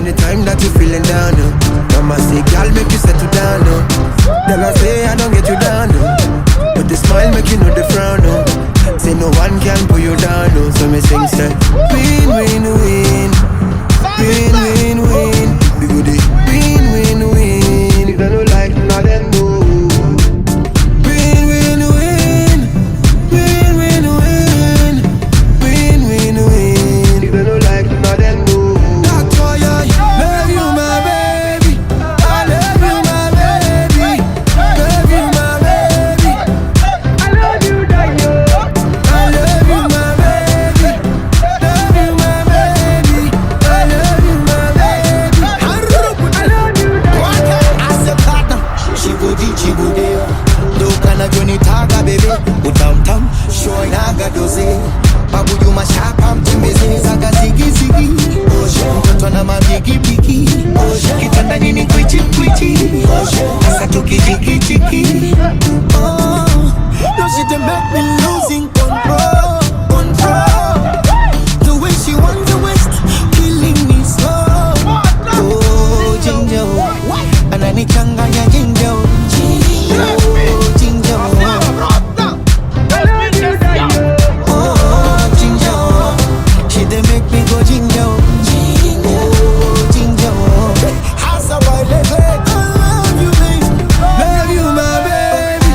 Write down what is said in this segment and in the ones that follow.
anytime that you feeling down, mama say, girl, make you settle down, Then I say, I don't get you down, but the smile make you know the frown, Say no one can pull you down, So me sing, say, win, win, win. Win, win, win. We go the win, win, win. If I don't like, now then no. Win, win, win. Win, win, win. Win, win, win. If I don't like, now then no. That's why I love you, my baby. I love you, my baby. Love you, my baby. I love you, Dayo. I love you, my baby. Love you, my baby. I love you, my baby. I love you, Dayo. As a partner, she go there. Dokana Johnny Taga baby, utamtam, show naga doze. Babu you mashapa mtembeze, zaga zigi zigi. Mtoto na mabigi bigi. Kitanda nini kwichi kwichi. Asa toki jiki jiki. No she done make me losing control. The way she wants the west, killing me slow. Oh ginger, ananichanganya ginger. Oh ginger, oh ginger, she dey make me go ginger. Oh ginger, how's about it? I love you, baby. Love you, my baby.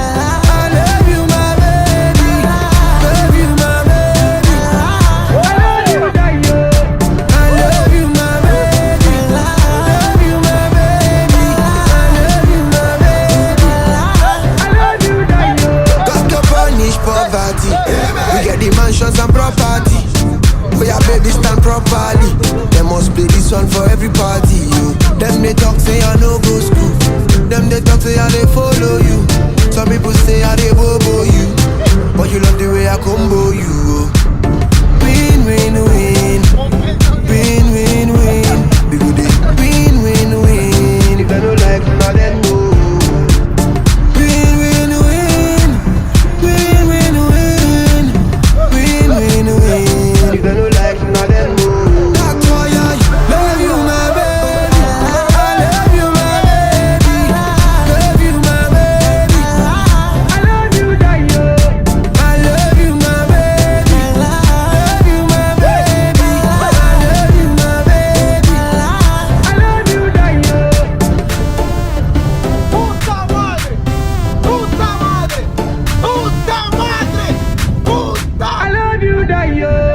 I love you, my baby. Love you, my baby. I love you, Dayo. I love you, my baby. Love you, my baby. I love you, my baby. I love you, Dayo. Got to punish poverty. We get the mansions and property. For your baby stand properly. They must play this one for every party. You. Them they talk say I no go school. Them they talk say I they follow you. Some people say I they bobo you. But you love the way I combo you. Win, win, win. Win, win, win. We go the win, win, win. If I don't like, now then no. Win, win, win. Win, win, win. Win, win, win. If I don't like, now then no. That's why I love you, my baby. I love you, my baby. Love you, my baby. I love you, Dayo. I love you, my baby. Love you, my baby. I love you, my baby. I love you, Dayo. Puta madre, puta madre, puta madre, puta. I love you, Dayo.